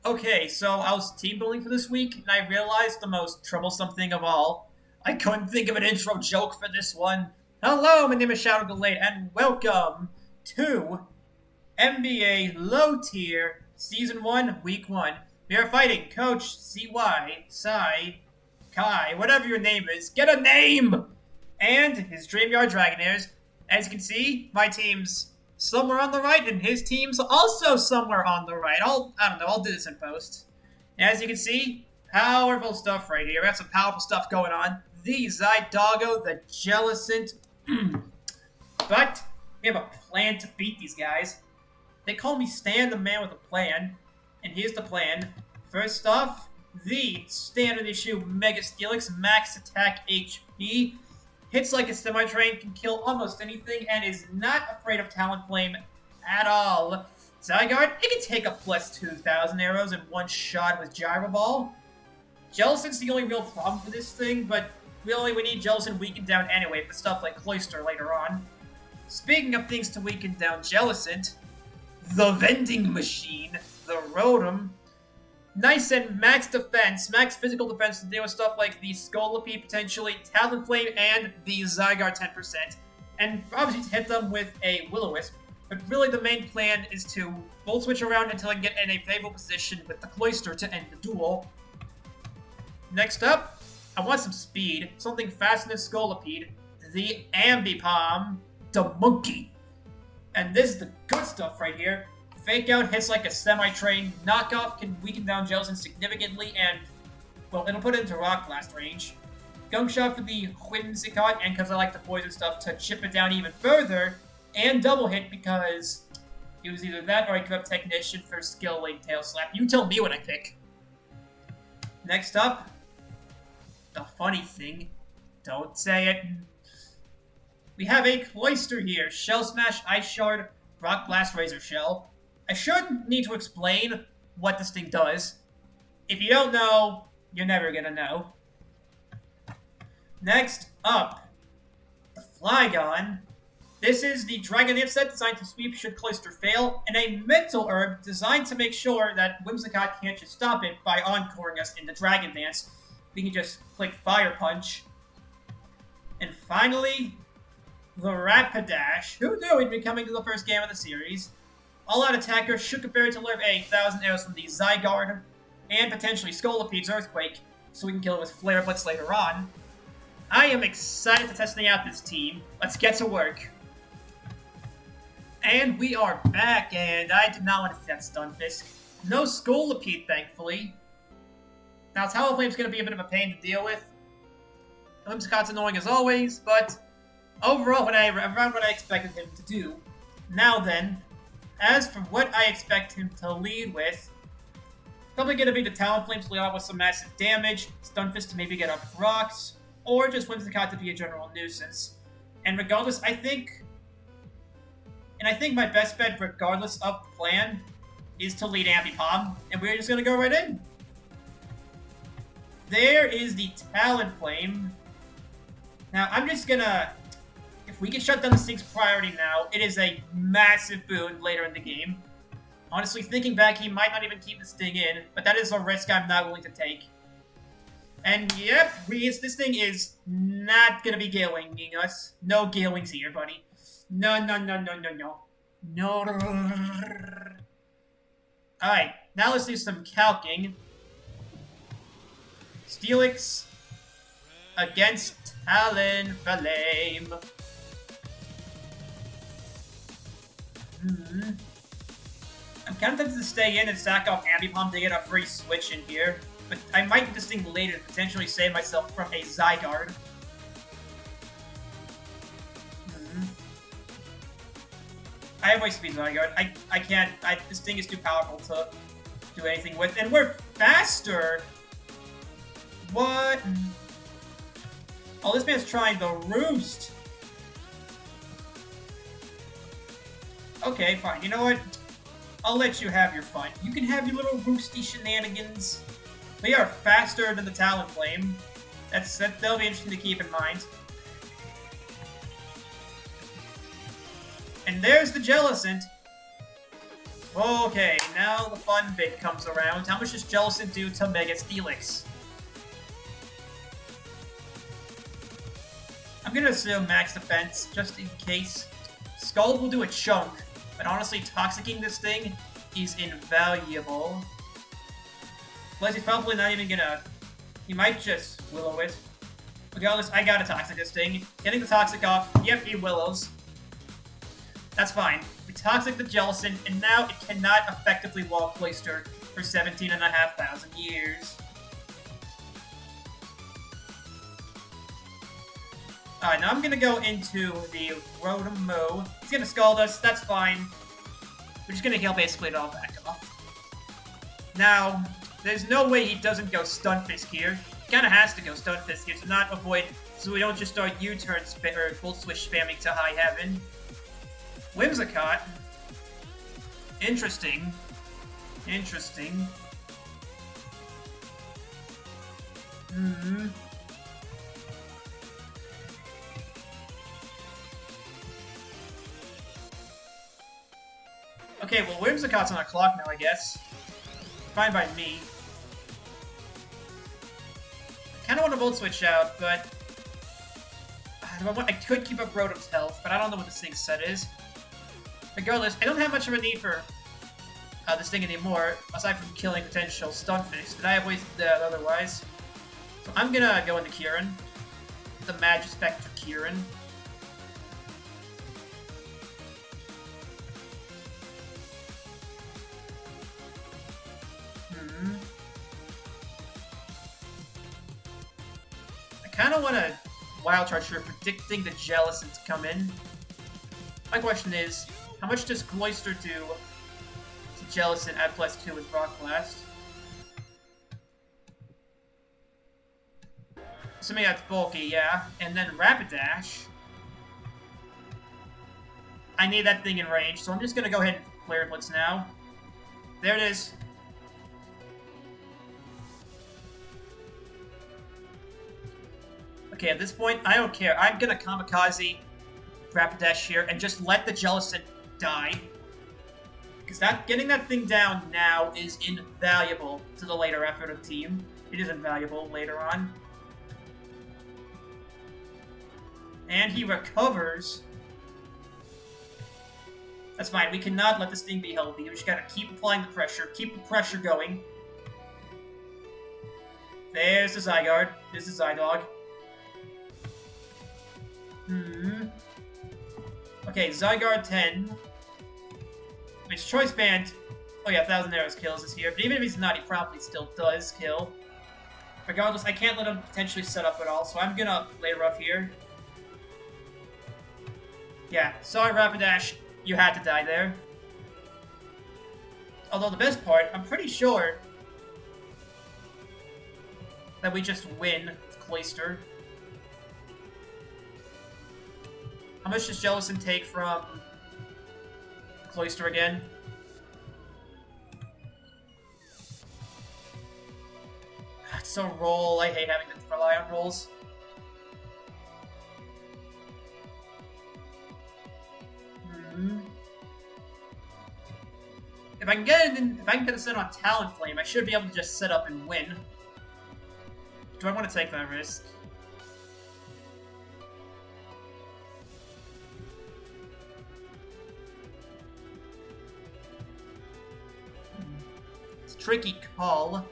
Okay, so I was team building for this week, and I realized the most troublesome thing of all. I couldn't think of an intro joke for this one. Hello, my name is Shadow Gallade, and welcome to MBA Low Tier Season 1, Week 1. We are fighting Coach CY, Sai, Kai, whatever your name is. Get a name! And his Dreamyard Dragonairs. As you can see, my team's somewhere on the right, and his team's also somewhere on the right. I'll do this in post. As you can see, powerful stuff right here. We have some powerful stuff going on. The Zydogo, the Jellicent. But we have a plan to beat these guys. They call me Stan the Man with a Plan, and here's the plan. First off, the standard issue Mega Steelix, max attack HP. Hits like a semi-train, can kill almost anything, and is not afraid of Talonflame at all. Zygarde, it can take a plus 2,000 arrows in one shot with Gyro Ball. Jellicent's the only real problem for this thing, but we need Jellicent weakened down anyway for stuff like Cloyster later on. Speaking of things to weaken down Jellicent, the Vending Machine, the Rotom. Nice and max defense, max physical defense to deal with stuff like the Scolipede, potentially, Talonflame, and the Zygarde 10%. And obviously to hit them with a Will-O-Wisp. But really the main plan is to Volt Switch around until I can get in a favorable position with the Cloyster to end the duel. Next up, I want some speed, something faster than Scolipede, the Ambipom, the Monkey. And this is the good stuff right here. Fake Out hits like a semi-train. Knockoff can weaken down Jellicent significantly and, well, it'll put it into Rock Blast range. Gunk Shot for the Whimsicott, and because I like the poison stuff, to chip it down even further. And Double Hit because it was either that or I could have Technician for Skill Link Tail Slap. You tell me what I pick. Next up, the funny thing. Don't say it. We have a Cloyster here. Shell Smash, Ice Shard, Rock Blast, Razor Shell. I shouldn't need to explain what this thing does. If you don't know, you're never gonna know. Next up, the Flygon. This is the Dragonair set designed to sweep should Cloyster fail, and a Mental Herb designed to make sure that Whimsicott can't just stop it by encoring us in the Dragon Dance. We can just click Fire Punch. And finally, the Rapidash. Who knew he'd be coming to the first game of the series? All-out attacker should compare to live 1,000 arrows from the Zygarde, and potentially Scolipede's Earthquake, so we can kill it with Flare Blitz later on. I am excited to testing out this team. Let's get to work. And we are back, and I did not want to see that Stunfisk. No Scolipede, thankfully. Now, Talonflame's going to be a bit of a pain to deal with. Whimsicott's annoying as always, but overall, around what I expected him to do. Now then, as for what I expect him to lead with, probably going to be the Talonflame to lead out with some massive damage, Stunfisk to maybe get up rocks, or just Whimsicott to be a general nuisance. And regardless, I think my best bet, regardless of the plan, is to lead Ambipom, and we're just going to go right in. There is the Talonflame. Now, I'm just going to... If we can shut down the Stink's priority now, it is a massive boon later in the game. Honestly, thinking back, he might not even keep the Sting in, but that is a risk I'm not willing to take. And yep, this thing is not gonna be Gale Winging us. No Gale Wings here, buddy. No. No. Alright, now let's do some calcing. Steelix against Talonflame. I'm kind of tempted to stay in and sack off Ambipom to get a free switch in here, but I might do this thing later to potentially save myself from a Zygarde. I have Waste Speed Zygarde. I can't. This thing is too powerful to do anything with, and we're faster! What? Oh, this man's trying the Roost! Okay, fine. You know what? I'll let you have your fun. You can have your little roosty shenanigans. We are faster than the Talonflame. That'll be interesting to keep in mind. And there's the Jellicent. Okay, now the fun bit comes around. How much does Jellicent do to Mega Steelix? I'm gonna assume max defense, just in case. Scald will do a chunk, but honestly, Toxicking this thing is invaluable. Plus, he's probably not even gonna... He might just Willow it. Regardless, I gotta Toxic this thing. Getting the Toxic off, yep, he Willows. That's fine. We Toxic the Jellicent, and now it cannot effectively wall Cloyster for 17,500 years. Alright, now I'm gonna go into the Rotom-Moo. He's gonna Scald us, that's fine. We're just gonna heal basically it all back off. Now, there's no way he doesn't go Stunfisk here. He kinda has to go Stunfisk here to not avoid, so we don't just start U-turn or full switch spamming to high heaven. Whimsicott. Interesting. Interesting. Okay, well, Whimsicott's on a clock now, I guess. Fine by me. I kind of want to Volt Switch out, but... I could keep up Rotom's health, but I don't know what this thing's set is. Regardless, I don't have much of a need for this thing anymore, aside from killing potential Stunfisk, but I have ways to do that otherwise. So I'm gonna go into Kieran. The Magispector Kieran. I kind of want to Wild Charge here, predicting the Jellicent to come in. My question is, how much does Cloyster do to Jellicent at +2 with Rock Blast? Assuming that's bulky, yeah. And then Rapidash. I need that thing in range, so I'm just gonna go ahead and Flare Blitz now. There it is. Okay, at this point, I don't care. I'm gonna Kamikaze Rapidash here and just let the Jellicent die. Because getting that thing down now is invaluable to the later effort of the team. It is invaluable later on. And he recovers. That's fine. We cannot let this thing be healthy. We just gotta keep applying the pressure. Keep the pressure going. There's the Zygarde. There's the Zydog. Okay, Zygarde 10. Which Choice Band... Oh yeah, 1,000 Arrows kills this here. But even if he's not, he probably still does kill. Regardless, I can't let him potentially set up at all, so I'm gonna play rough here. Yeah, sorry Rapidash, you had to die there. Although the best part, I'm pretty sure that we just win with Cloyster. How much does Jellicent take from Cloyster again? It's so roll. I hate having to rely on rolls. If I can get this in on Talonflame, I should be able to just set up and win. Do I want to take that risk? It's a tricky call.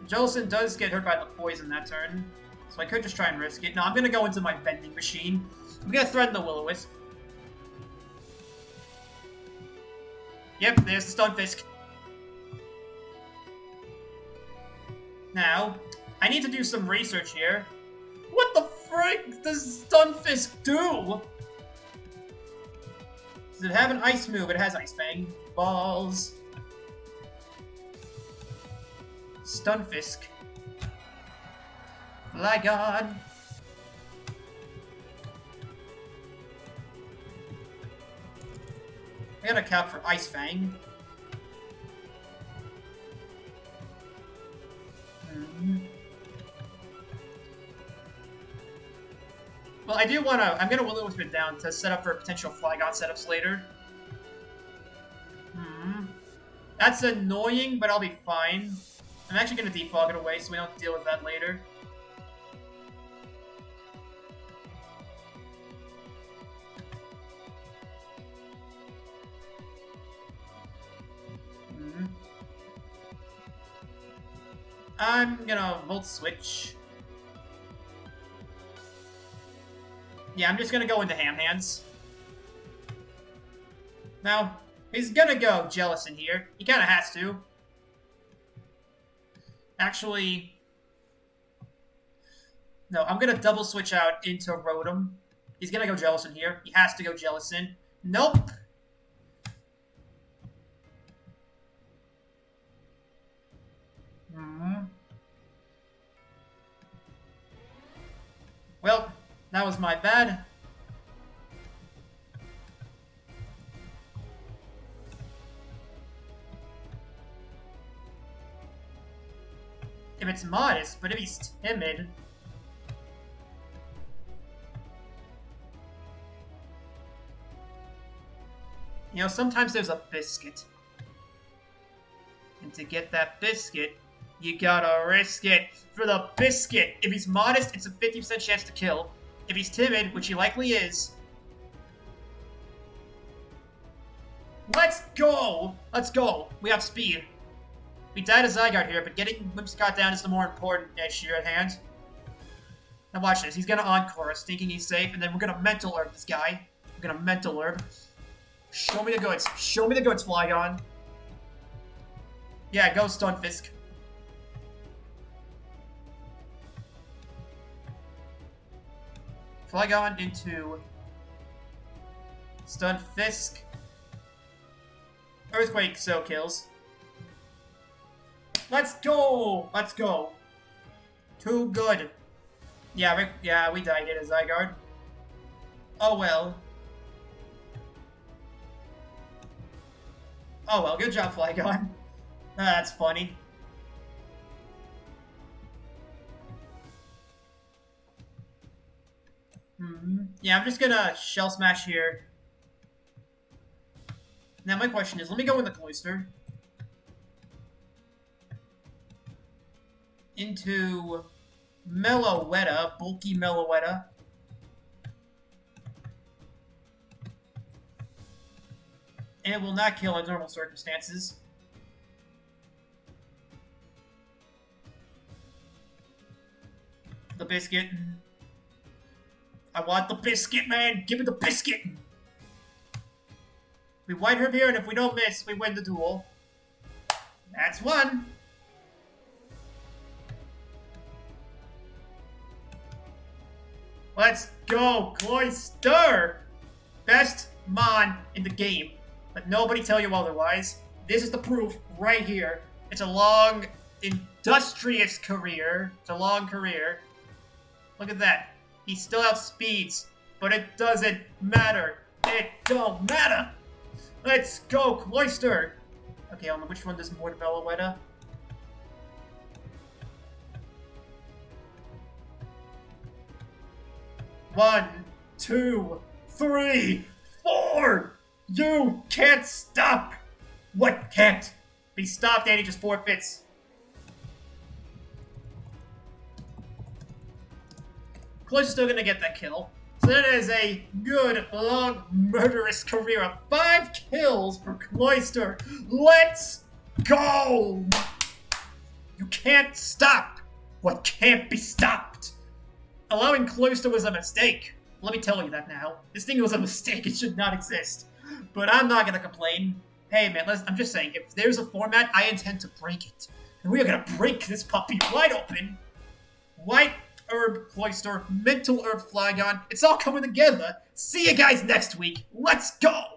Jellicent does get hurt by the poison that turn, so I could just try and risk it. No, I'm gonna go into my vending machine. I'm gonna threaten the Will-O-Wisp. Yep, there's the Stunfisk. Now, I need to do some research here. What the frick does Stunfisk do? Does it have an ice move? It has Ice Fang. Balls. Stunfisk. Flygon. I gotta cap for Ice Fang. Well, I do want to... I'm going to will it down to set up for potential Flygon setups later. That's annoying, but I'll be fine. I'm actually going to defog it away so we don't deal with that later. I'm gonna Volt Switch. Yeah, I'm just gonna go into Ham Hands. Now, he's gonna go Jealous in here. He kinda has to. Actually... No, I'm gonna double switch out into Rotom. He's gonna go Jealous in here. He has to go Jealous in. Nope! Well, that was my bad. If it's modest, but if he's timid... You know, sometimes there's a biscuit. And to get that biscuit, you gotta risk it for the biscuit. If he's modest, it's a 50% chance to kill. If he's timid, which he likely is... Let's go! Let's go. We have speed. We died a Zygarde here, but getting Whimsicott down is the more important issue at hand. Now watch this. He's gonna Encore us, thinking he's safe, and then we're gonna Mental Herb this guy. We're gonna Mental Herb. Show me the goods. Show me the goods, Flygon. Yeah, go Stunfisk. Flygon into Stunfisk. Earthquake so kills. Let's go! Let's go. Too good. Yeah, we died in a Zygarde. Oh well. Oh well, good job, Flygon. That's funny. Yeah, I'm just gonna Shell Smash here. Now my question is, let me go in the Cloister. Into Meloetta, bulky Meloetta. And it will not kill in normal circumstances. The biscuit. I want the biscuit, man! Give me the biscuit! We White Herb here, and if we don't miss, we win the duel. That's one! Let's go, Cloyster! Best Mon in the game. Let nobody tell you otherwise. This is the proof right here. It's a long, industrious career. It's a long career. Look at that. He still outspeeds, but it doesn't matter. It don't matter. Let's go, Cloister. Okay, on which one does more to Meloetta? One, two, three, four. You can't stop. What can't be stopped? And he just forfeits. Cloister's still gonna get that kill. So that is a good, long, murderous career of 5 kills for Cloister. Let's go! You can't stop what can't be stopped. Allowing Cloister was a mistake. Let me tell you that now. This thing was a mistake. It should not exist. But I'm not gonna complain. Hey man, I'm just saying, if there's a format, I intend to break it. And we are gonna break this puppy wide open. White Herb Cloister, Mental Herb Flygon. It's all coming together. See you guys next week. Let's go!